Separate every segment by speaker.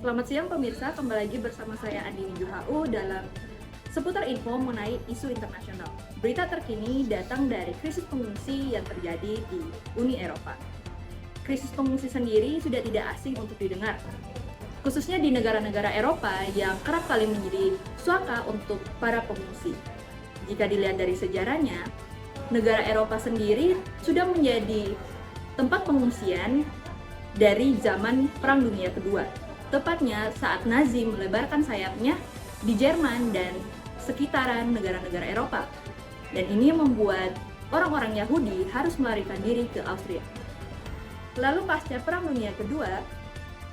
Speaker 1: Selamat siang pemirsa, kembali lagi bersama saya Andini Juhau dalam seputar info mengenai isu internasional. Berita terkini datang dari krisis pengungsi yang terjadi di Uni Eropa. Krisis pengungsi sendiri sudah tidak asing untuk didengar, khususnya di negara-negara Eropa yang kerap kali menjadi suaka untuk para pengungsi. Jika dilihat dari sejarahnya, negara Eropa sendiri sudah menjadi tempat pengungsian dari zaman Perang Dunia Kedua. Tepatnya saat Nazi melebarkan sayapnya di Jerman dan sekitaran negara-negara Eropa. Dan ini membuat orang-orang Yahudi harus melarikan diri ke Austria. Lalu pasca Perang Dunia Kedua,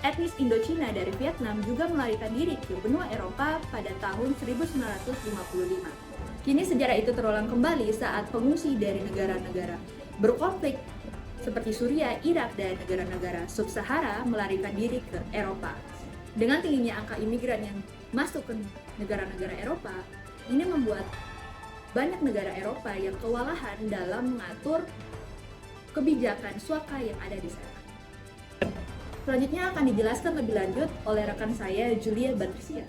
Speaker 1: etnis Indochina dari Vietnam juga melarikan diri ke benua Eropa pada tahun 1955. Kini sejarah itu terulang kembali saat pengungsi dari negara-negara berkonflik seperti Suriah, Irak, dan negara-negara sub-Sahara melarikan diri ke Eropa. Dengan tingginya angka imigran yang masuk ke negara-negara Eropa, ini membuat banyak negara Eropa yang kewalahan dalam mengatur kebijakan suaka yang ada di sana. Selanjutnya akan dijelaskan lebih lanjut oleh rekan saya, Julia Batrusia.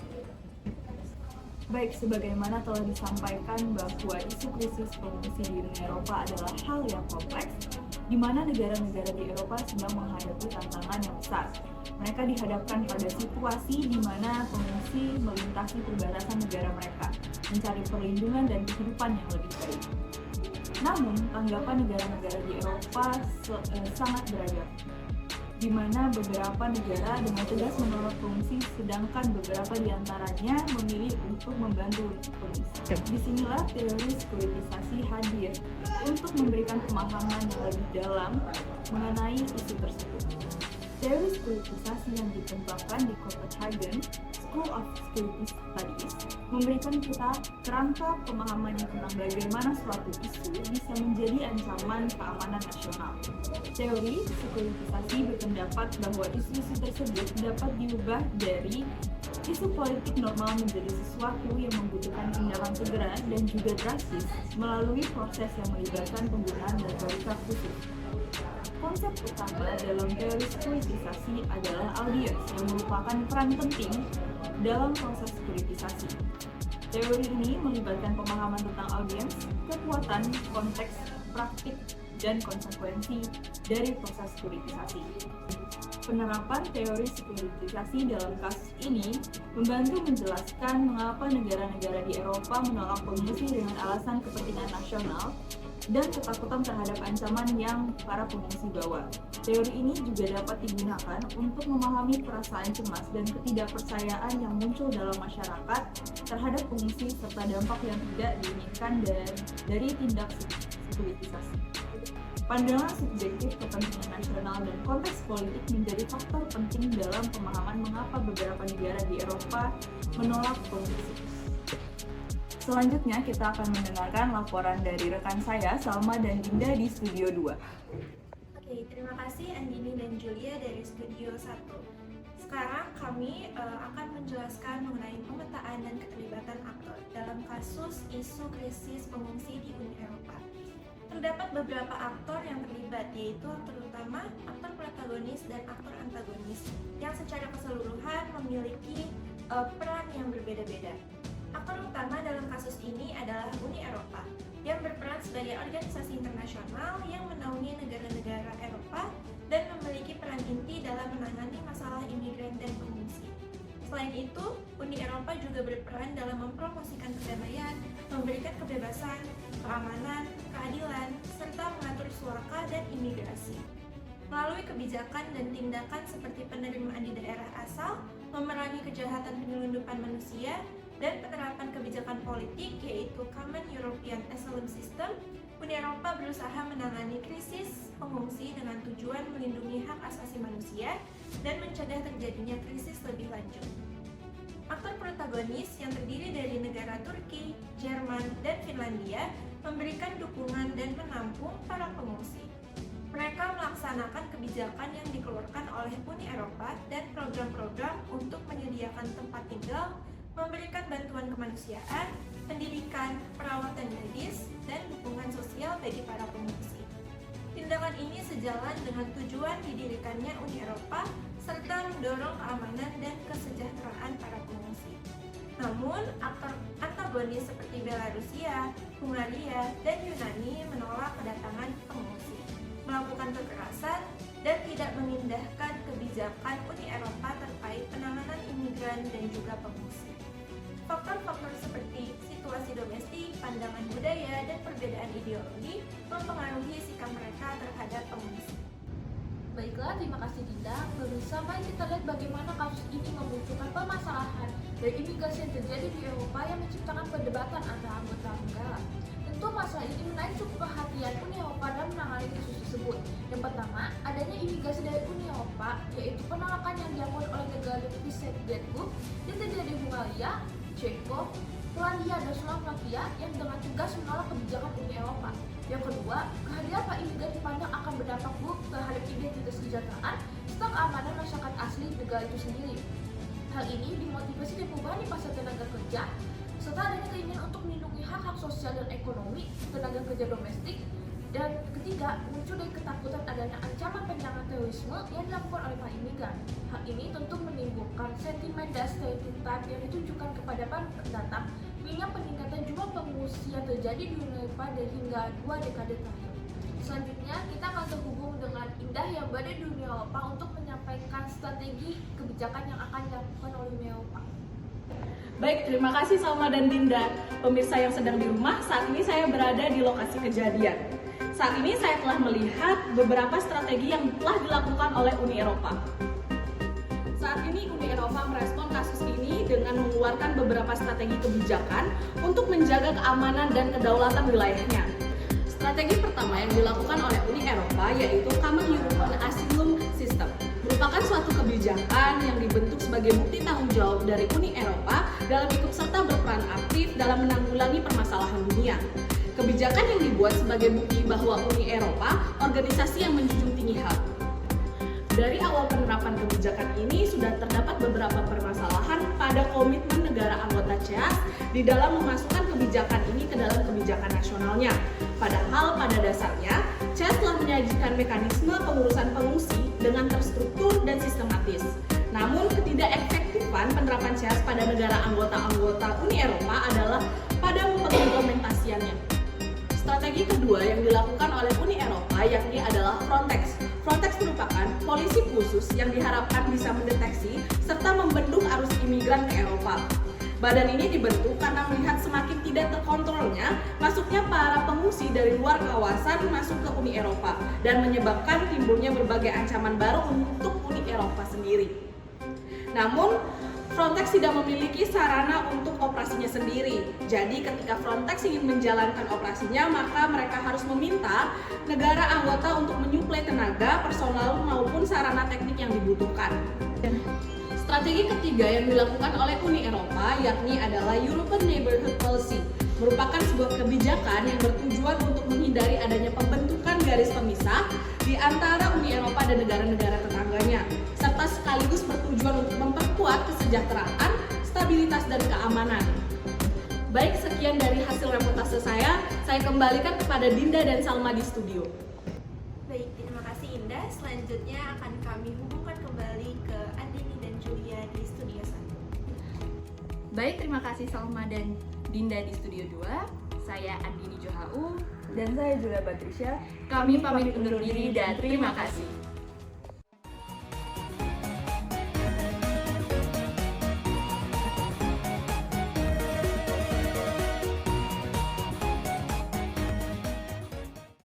Speaker 2: Baik, sebagaimana telah disampaikan bahwa isu krisis pengungsi di Uni Eropa adalah hal yang kompleks, di mana negara-negara di Eropa sedang menghadapi tantangan yang besar. Mereka dihadapkan pada situasi di mana pengungsi melintasi perbatasan negara mereka, mencari perlindungan dan kehidupan yang lebih baik. Namun, tanggapan negara-negara di Eropa sangat beragam, di mana beberapa negara dengan tegas menolak pengungsi, sedangkan beberapa di antaranya memilih untuk membantu pengungsi. Disinilah teori sekuritisasi hadir untuk memberikan pemahaman yang lebih dalam mengenai isu tersebut. Teori sekuritisasi yang dikembangkan di Copenhagen School of Security Studies memberikan kita kerangka pemahaman yang tentang bagaimana suatu isu bisa menjadi ancaman keamanan nasional. Teori sekuritisasi berpendapat bahwa isu-isu tersebut dapat diubah dari isu politik normal menjadi sesuatu yang membutuhkan tindakan segera dan juga drastis melalui proses yang melibatkan penggunaan retorika khusus. Konsep utama dalam teori sekuritisasi adalah audiens yang merupakan peran penting dalam proses sekuritisasi. Teori ini melibatkan pemahaman tentang audiens, kekuatan, konteks, praktik, dan konsekuensi dari proses sekuritisasi. Penerapan teori sekuritisasi dalam kasus ini membantu menjelaskan mengapa negara-negara di Eropa menolak pengungsi dengan alasan kepentingan nasional dan ketakutan terhadap ancaman yang para pengungsi bawa. Teori ini juga dapat digunakan untuk memahami perasaan cemas dan ketidakpercayaan yang muncul dalam masyarakat terhadap pengungsi serta dampak yang tidak diinginkan dari tindak sekuritisasi. Pandangan subjektif kepentingan nasional dan konteks politik menjadi faktor penting dalam pemahaman mengapa beberapa negara di Eropa menolak pengungsi. Selanjutnya kita akan mendengarkan laporan dari rekan saya, Salma dan Dinda di Studio 2.
Speaker 3: Oke, terima kasih Andini dan Julia dari Studio 1. Sekarang kami akan menjelaskan mengenai pemetaan dan keterlibatan aktor dalam kasus isu krisis pengungsi di Uni Eropa. Terdapat beberapa aktor yang terlibat, yaitu aktor utama, aktor protagonis, dan aktor antagonis yang secara keseluruhan memiliki peran yang berbeda-beda. Aktor utama dalam kasus ini adalah Uni Eropa yang berperan sebagai organisasi internasional yang menaungi negara-negara Eropa dan memiliki peran inti dalam menangani masalah imigran dan pengungsi. Selain itu, Uni Eropa juga berperan dalam mempromosikan perdamaian, memberikan kebebasan, keamanan, keadilan, serta mengatur suaka dan imigrasi. Melalui kebijakan dan tindakan seperti penerimaan di daerah asal, memerangi kejahatan penyelundupan manusia, dan penerapan kebijakan politik yaitu Common European Asylum System, Uni Eropa berusaha menangani krisis pengungsi dengan tujuan melindungi hak asasi manusia dan mencegah terjadinya krisis lebih lanjut. Aktor protagonis yang terdiri dari negara Turki, Jerman, dan Finlandia memberikan dukungan dan menampung para pengungsi. Mereka melaksanakan kebijakan yang dikeluarkan oleh Uni Eropa dan program-program untuk menyediakan tempat tinggal, memberikan bantuan kemanusiaan, pendidikan, perawatan medis, dan dukungan sosial bagi para pengungsi. Tindakan ini sejalan dengan tujuan didirikannya Uni Eropa serta mendorong keamanan dan kesejahteraan para pengungsi. Namun, aktor antagonis seperti Belarusia, Hungaria, dan Yunani menolak kedatangan pengungsi, melakukan kekerasan, dan tidak mengindahkan kebijakan Uni Eropa terkait penanganan imigran dan juga pengungsi. Faktor-faktor seperti situasi domestik, pandangan budaya, dan perbedaan ideologi mempengaruhi sikap mereka terhadap pengungsi.
Speaker 4: Baiklah, terima kasih Dinda. Pemirsa, mari kita lihat bagaimana kasus ini memunculkan permasalahan dari imigrasi yang terjadi di Eropa yang menciptakan perdebatan antara anggota negara. Tentu masalah ini menarik cukup perhatian Uni Eropa dalam menangani kasus tersebut. Yang pertama, adanya imigrasi dari Uni Eropa, yaitu penolakan yang dilakukan oleh negara Definisi Soviet Group yang terjadi di Hungaria, Ceko, Polandia, dan Slovakia yang dengan tegas menolak kebijakan Uni Eropa. Yang kedua, kehadiran para imigran dipandang akan berdampak buruk terhadap identitas kesejahteraan serta keamanan masyarakat asli negara itu sendiri. Hal ini dimotivasi dari perubahan di pasar tenaga kerja serta adanya keinginan untuk melindungi hak-hak sosial dan ekonomi tenaga kerja domestik. Dan ketiga, muncul dari ketakutan adanya ancaman penyerangan terorisme yang dilakukan oleh para imigran. Hal ini tentu menimbulkan sentimen dan stereotip yang ditunjukkan kepada para pendatang, mengingat peningkatan jumlah pengungsi yang terjadi di Uni Eropa dari hingga 2 dekade terakhir. Selanjutnya, kita akan terhubung dengan Indah yang berada di Uni Eropa untuk menyampaikan strategi kebijakan yang akan dilakukan oleh Uni Eropa.
Speaker 5: Baik, terima kasih Salma dan Dinda. Pemirsa yang sedang di rumah, saat ini saya berada di lokasi kejadian. Saat ini saya telah melihat beberapa strategi yang telah dilakukan oleh Uni Eropa. Saat ini Uni Eropa merespon kasus ini dengan mengeluarkan beberapa strategi kebijakan untuk menjaga keamanan dan kedaulatan wilayahnya. Strategi pertama yang dilakukan oleh Uni Eropa yaitu Common European Asylum System, merupakan suatu kebijakan yang dibentuk sebagai bukti tanggung jawab dari Uni Eropa dalam ikut serta berperan aktif dalam menanggulangi permasalahan dunia. Kebijakan yang dibuat sebagai bukti bahwa Uni Eropa organisasi yang menjunjung tinggi HAM. Dari awal penerapan kebijakan ini sudah terdapat beberapa permasalahan pada komitmen negara anggota CEAS di dalam memasukkan kebijakan ini ke dalam kebijakan nasionalnya. Padahal pada dasarnya CEAS telah menyajikan mekanisme pengurusan pengungsi dengan terstruktur dan sistematis. Namun ketidakefektifan penerapan CEAS pada negara anggota-anggota Uni Eropa adalah pada pengimplementasiannya. Strategi kedua yang dilakukan oleh Uni Eropa yakni adalah Frontex. Frontex merupakan polisi khusus yang diharapkan bisa mendeteksi serta membendung arus imigran ke Eropa. Badan ini dibentuk karena melihat semakin tidak terkontrolnya masuknya para pengungsi dari luar kawasan masuk ke Uni Eropa dan menyebabkan timbulnya berbagai ancaman baru untuk Uni Eropa sendiri. Namun, Frontex tidak memiliki sarana untuk operasinya sendiri. Jadi ketika Frontex ingin menjalankan operasinya, maka mereka harus meminta negara anggota untuk menyuplai tenaga, personal maupun sarana teknik yang dibutuhkan. Strategi ketiga yang dilakukan oleh Uni Eropa yakni adalah European Neighborhood Policy, merupakan sebuah kebijakan yang bertujuan untuk menghindari adanya pembentukan garis pemisah di antara Uni Eropa dan negara-negara tetangganya, serta sekaligus bertujuan untuk memperkuat kesejahteraan, stabilitas, dan keamanan. Baik, sekian dari hasil reportase saya kembalikan kepada Dinda dan Salma di studio.
Speaker 3: Baik, terima kasih Indah. Selanjutnya akan kami hubungkan kembali ke Andini dan Julia di Studio 1.
Speaker 1: Baik, terima kasih Salma dan Dinda di Studio 2. Saya Andini Johau.
Speaker 2: Dan saya Julia Batrisya.
Speaker 1: Kami pamit undur diri dan terima kasih.